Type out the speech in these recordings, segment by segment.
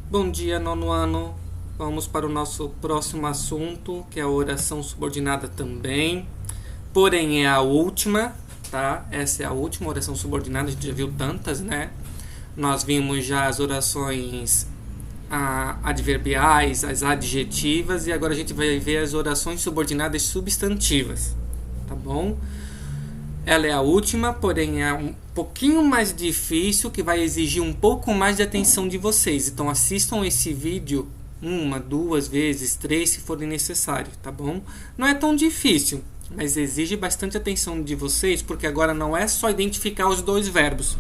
Bom dia, nono ano. Vamos para o nosso próximo assunto, que é a oração subordinada também. Porém, é a última, tá? Essa é a última oração subordinada, a gente já viu tantas, né? Nós vimos já as orações adverbiais, as adjetivas, e agora a gente vai ver as orações subordinadas substantivas, tá bom? Ela é a última, porém é um pouquinho mais difícil, que vai exigir um pouco mais de atenção de vocês. Então assistam esse vídeo uma, duas vezes, três, se for necessário, tá bom? Não é tão difícil, mas exige bastante atenção de vocês, porque agora não é só identificar os dois verbos.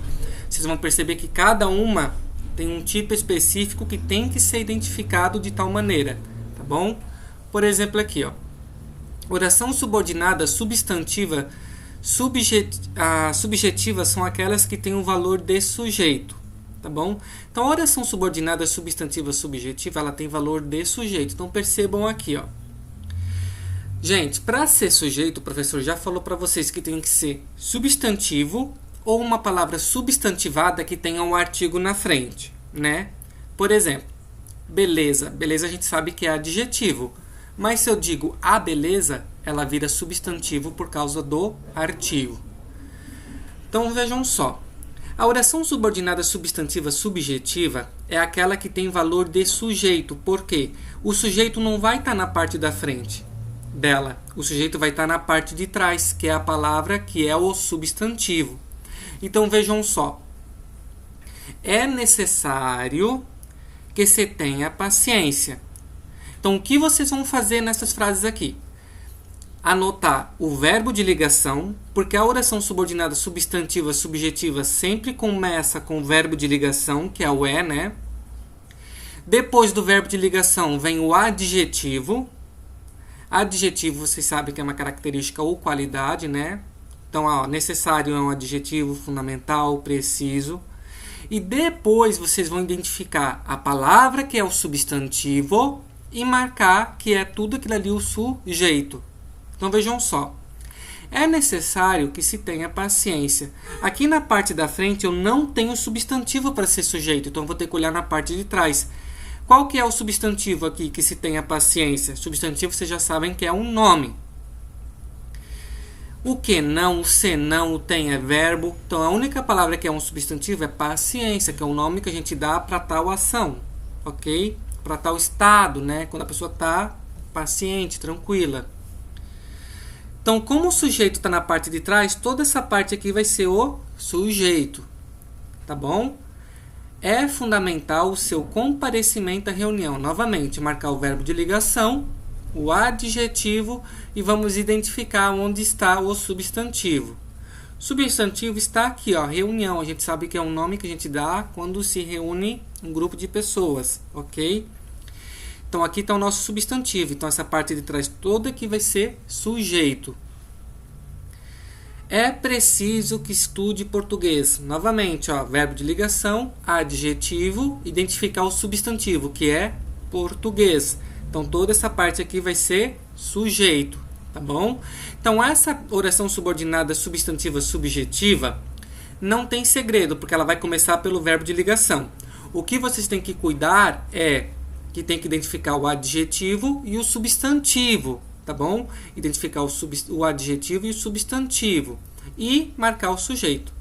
Vocês vão perceber que cada uma tem um tipo específico que tem que ser identificado de tal maneira, tá bom? Por exemplo, aqui, ó. Oração subordinada substantiva. Subjetivas são aquelas que têm o valor de sujeito, tá bom? Então, a oração subordinada substantiva subjetiva, ela tem valor de sujeito. Então, percebam aqui, ó. Gente, para ser sujeito, o professor já falou para vocês que tem que ser substantivo ou uma palavra substantivada que tenha um artigo na frente, né? Por exemplo, beleza. Beleza a gente sabe que é adjetivo. Mas se eu digo a beleza, ela vira substantivo por causa do artigo. Então vejam só. A oração subordinada substantiva subjetiva é aquela que tem valor de sujeito. Por quê? O sujeito não vai estar na parte da frente dela. O sujeito vai estar na parte de trás, que é a palavra que é o substantivo. Então vejam só. É necessário que você tenha paciência. Então, o que vocês vão fazer nessas frases aqui? Anotar o verbo de ligação, porque a oração subordinada substantiva subjetiva sempre começa com o verbo de ligação, que é o é, né? Depois do verbo de ligação vem o adjetivo. Adjetivo, vocês sabem que é uma característica ou qualidade, né? Então, ó, necessário é um adjetivo fundamental, preciso. E depois vocês vão identificar a palavra que é o substantivo e marcar que é tudo aquilo ali o sujeito. Então vejam só. É necessário que se tenha paciência. Aqui na parte da frente eu não tenho substantivo para ser sujeito, então eu vou ter que olhar na parte de trás. Qual que é o substantivo aqui que se tenha paciência? Substantivo vocês já sabem que é um nome. O que não, o se não, o tem é verbo. Então a única palavra que é um substantivo é paciência, que é o nome que a gente dá para tal ação, ok? Para tal estado, né? Quando a pessoa está paciente, tranquila. Então, como o sujeito está na parte de trás, toda essa parte aqui vai ser o sujeito, tá bom? É fundamental o seu comparecimento à reunião. Novamente, marcar o verbo de ligação, o adjetivo e vamos identificar onde está o substantivo. Substantivo está aqui, ó, reunião. A gente sabe que é um nome que a gente dá quando se reúne um grupo de pessoas, ok? Então, aqui está o nosso substantivo. Então, essa parte de trás toda aqui vai ser sujeito. É preciso que estude português. Novamente, ó, verbo de ligação, adjetivo, identificar o substantivo, que é português. Então, toda essa parte aqui vai ser sujeito, tá bom? Então, essa oração subordinada substantiva subjetiva não tem segredo, porque ela vai começar pelo verbo de ligação. O que vocês têm que cuidar é que tem que identificar o adjetivo e o substantivo, tá bom? Identificar o adjetivo e o substantivo e marcar o sujeito,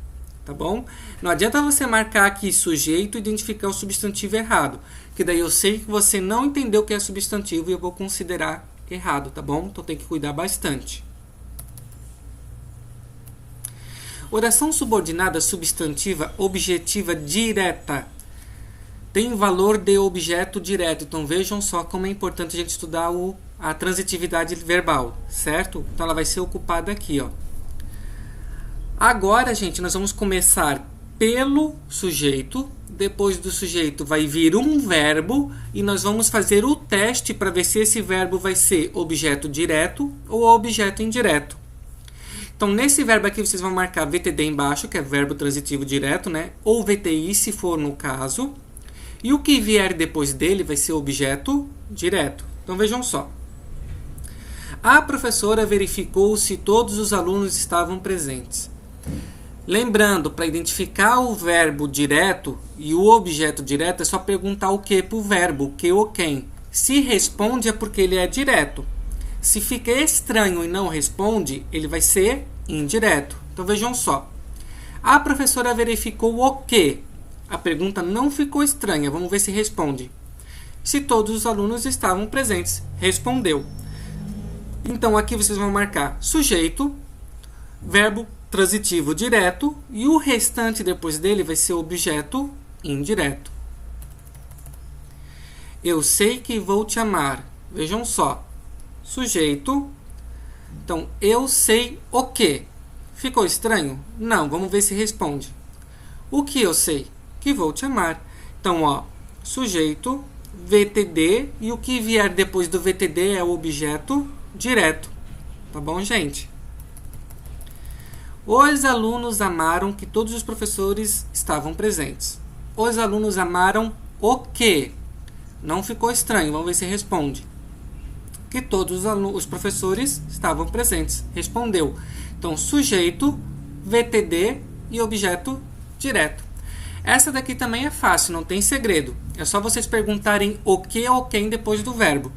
tá bom? Não adianta você marcar aqui sujeito e identificar o substantivo errado, que daí eu sei que você não entendeu o que é substantivo e eu vou considerar errado, tá bom? Então tem que cuidar bastante. Oração subordinada substantiva objetiva direta tem valor de objeto direto. Então vejam só como é importante a gente estudar a transitividade verbal, certo? Então ela vai ser ocupada aqui, ó. Agora, gente, nós vamos começar pelo sujeito. Depois do sujeito vai vir um verbo e nós vamos fazer o teste para ver se esse verbo vai ser objeto direto ou objeto indireto. Então, nesse verbo aqui, vocês vão marcar VTD embaixo, que é verbo transitivo direto, né? Ou VTI, se for no caso. E o que vier depois dele vai ser objeto direto. Então, vejam só. A professora verificou se todos os alunos estavam presentes. Lembrando, para identificar o verbo direto e o objeto direto, é só perguntar o que para o verbo, o que ou quem. Se responde é porque ele é direto. Se fica estranho e não responde, ele vai ser indireto. Então vejam só. A professora verificou o que? A pergunta não ficou estranha. Vamos ver se responde. Se todos os alunos estavam presentes. Respondeu. Então aqui vocês vão marcar sujeito, verbo transitivo direto e o restante depois dele vai ser objeto indireto. Eu sei que vou te amar. Vejam só. Sujeito. Então, eu sei o que. Ficou estranho? Não. Vamos ver se responde. O que eu sei? Que vou te amar. Então, ó, sujeito, VTD e o que vier depois do VTD é o objeto direto. Tá bom, gente? Os alunos amaram que todos os professores estavam presentes. Os alunos amaram o quê? Não ficou estranho, vamos ver se responde. Que todos os professores estavam presentes. Respondeu. Então, sujeito, VTD e objeto direto. Essa daqui também é fácil, não tem segredo. É só vocês perguntarem o que ou quem depois do verbo.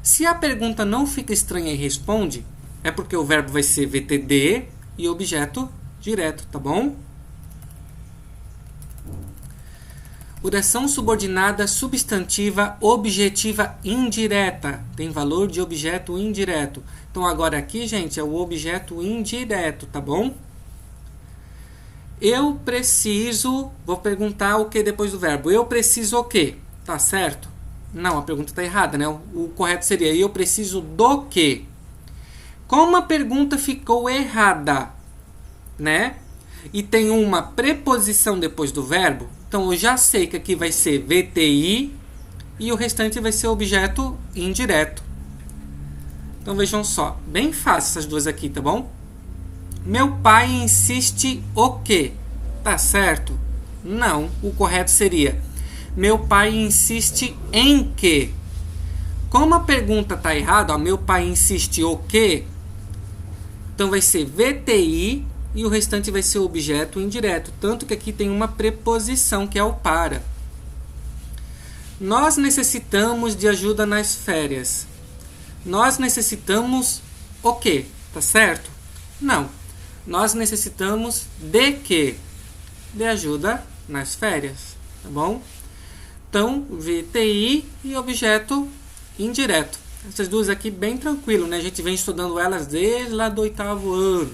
Se a pergunta não fica estranha e responde, é porque o verbo vai ser VTD e objeto direto, tá bom? Oração subordinada substantiva objetiva indireta. Tem valor de objeto indireto. Então, agora aqui, gente, é o objeto indireto, tá bom? Eu preciso... Vou perguntar o que depois do verbo. Eu preciso o quê? Tá certo? Não, a pergunta tá errada, né? O correto seria eu preciso do quê? Como a pergunta ficou errada, né? E tem uma preposição depois do verbo, então eu já sei que aqui vai ser VTI e o restante vai ser objeto indireto. Então vejam só, bem fácil essas duas aqui, tá bom? Meu pai insiste o quê? Tá certo? Não, o correto seria meu pai insiste em quê? Como a pergunta tá errada, ó, meu pai insiste o quê? Então vai ser VTI e o restante vai ser objeto indireto. Tanto que aqui tem uma preposição que é o para. Nós necessitamos de ajuda nas férias. Nós necessitamos o quê? Tá certo? Não. Nós necessitamos de quê? De ajuda nas férias. Tá bom? Então, VTI e objeto indireto. Essas duas aqui bem tranquilo, né? A gente vem estudando elas desde lá do 8º ano.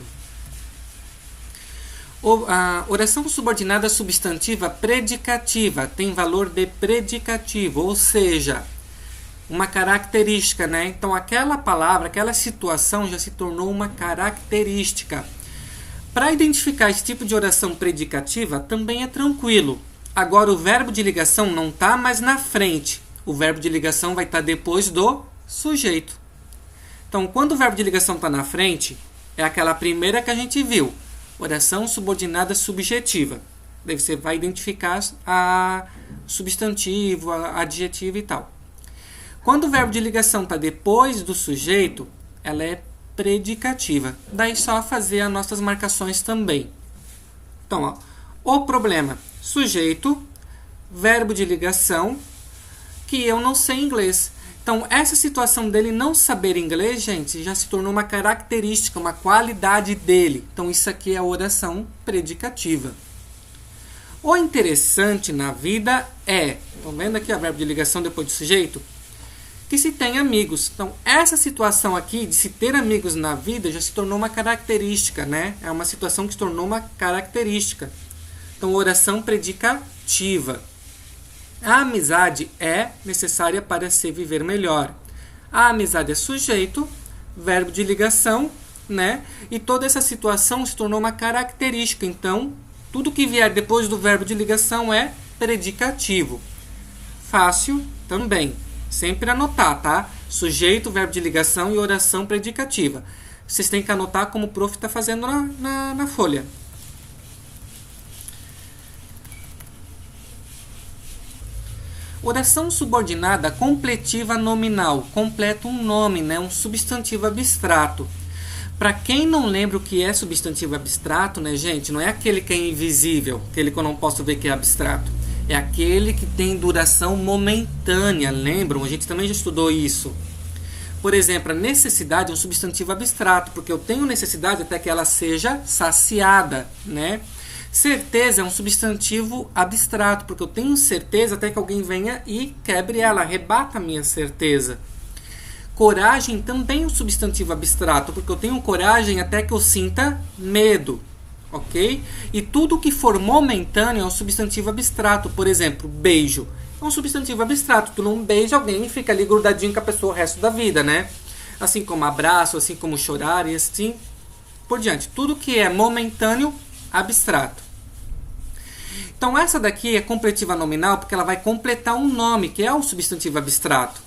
A oração subordinada substantiva predicativa tem valor de predicativo, ou seja, uma característica, né? Então, aquela palavra, aquela situação já se tornou uma característica. Para identificar esse tipo de oração predicativa, também é tranquilo. Agora, o verbo de ligação não está mais na frente. O verbo de ligação vai estar depois do sujeito. Então, quando o verbo de ligação está na frente, é aquela primeira que a gente viu. Oração subordinada subjetiva. Daí você vai identificar a substantivo, a adjetivo e tal. Quando o verbo de ligação está depois do sujeito, ela é predicativa. Daí só fazer as nossas marcações também. Então, ó, o problema, sujeito, verbo de ligação, que eu não sei inglês. Então, essa situação dele não saber inglês, gente, já se tornou uma característica, uma qualidade dele. Então, isso aqui é a oração predicativa. O interessante na vida é, estão vendo aqui o verbo de ligação depois do sujeito? Que se tem amigos. Então, essa situação aqui de se ter amigos na vida já se tornou uma característica, né? É uma situação que se tornou uma característica. Então, oração predicativa. A amizade é necessária para se viver melhor. A amizade é sujeito, verbo de ligação, né? E toda essa situação se tornou uma característica. Então, tudo que vier depois do verbo de ligação é predicativo. Fácil também. Sempre anotar, tá? Sujeito, verbo de ligação e oração predicativa. Vocês têm que anotar como o prof está fazendo na folha. Oração subordinada completiva nominal. Completa um nome, né? Um substantivo abstrato. Para quem não lembra o que é substantivo abstrato, né, gente? Não é aquele que é invisível, aquele que eu não posso ver que é abstrato. É aquele que tem duração momentânea, lembram? A gente também já estudou isso. Por exemplo, a necessidade é um substantivo abstrato, porque eu tenho necessidade até que ela seja saciada, né? Certeza é um substantivo abstrato, porque eu tenho certeza até que alguém venha e quebre ela, rebata a minha certeza. Coragem também é um substantivo abstrato, porque eu tenho coragem até que eu sinta medo, ok? E tudo que for momentâneo é um substantivo abstrato. Por exemplo, beijo é um substantivo abstrato. Tu não beija alguém e fica ali grudadinho com a pessoa o resto da vida, né? Assim como abraço, assim como chorar e assim por diante. Tudo que é momentâneo, abstrato. Então essa daqui é completiva nominal porque ela vai completar um nome, que é o substantivo abstrato.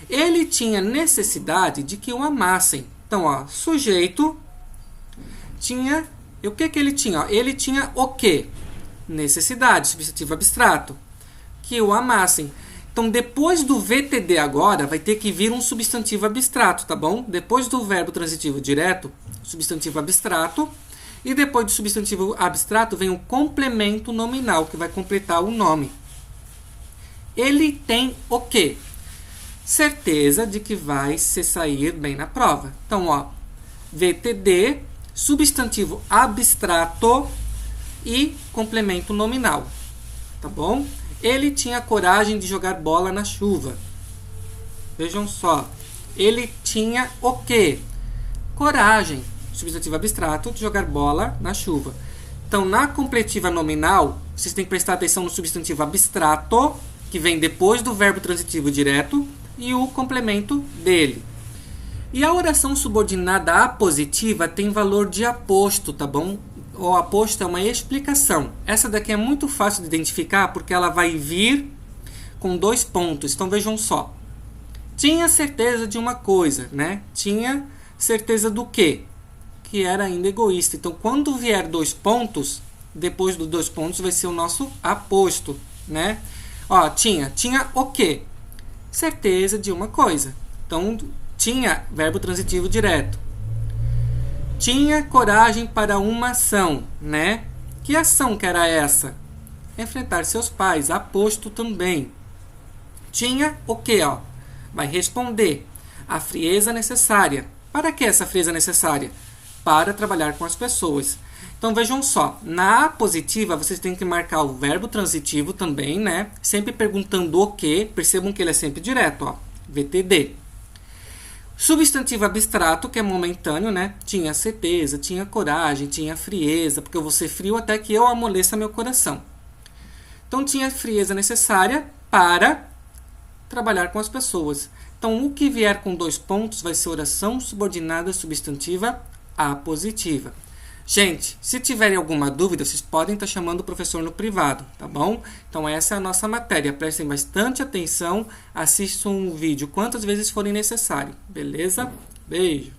Ele tinha necessidade de que o amassem. Então, ó, sujeito tinha... O que que ele tinha? Ó, ele tinha o quê? Necessidade, substantivo abstrato. Que o amassem. Então, depois do VTD agora, vai ter que vir um substantivo abstrato, tá bom? Depois do verbo transitivo direto, substantivo abstrato. E depois do substantivo abstrato vem um complemento nominal, que vai completar o nome. Ele tem o quê? Certeza de que vai se sair bem na prova. Então, ó, VTD, substantivo abstrato e complemento nominal. Tá bom? Ele tinha coragem de jogar bola na chuva. Vejam só. Ele tinha o quê? Coragem, substantivo abstrato, de jogar bola na chuva. Então, na completiva nominal, vocês têm que prestar atenção no substantivo abstrato, que vem depois do verbo transitivo direto, e o complemento dele. E a oração subordinada apositiva tem valor de aposto, tá bom? O aposto é uma explicação. Essa daqui é muito fácil de identificar porque ela vai vir com 2 pontos. Então vejam só. Tinha certeza de uma coisa, né? Tinha certeza do quê? Que era ainda egoísta. Então quando vier 2 pontos, depois dos 2 pontos vai ser o nosso aposto, né? Ó, tinha o quê? Certeza de uma coisa. Então, tinha verbo transitivo direto. Tinha coragem para uma ação, né? Que ação que era essa? Enfrentar seus pais, aposto também. Tinha o quê, ó? Vai responder. A frieza necessária. Para que essa frieza necessária? Para trabalhar com as pessoas. Então, vejam só, na apositiva, vocês têm que marcar o verbo transitivo também, né? Sempre perguntando o que, percebam que ele é sempre direto, ó, VTD. Substantivo abstrato, que é momentâneo, né? Tinha certeza, tinha coragem, tinha frieza, porque eu vou ser frio até que eu amoleça meu coração. Então, tinha frieza necessária para trabalhar com as pessoas. Então, o que vier com 2 pontos vai ser oração subordinada substantiva apositiva. Gente, se tiverem alguma dúvida, vocês podem estar chamando o professor no privado, tá bom? Então essa é a nossa matéria. Prestem bastante atenção, assistam um vídeo quantas vezes forem necessário, beleza? Beijo!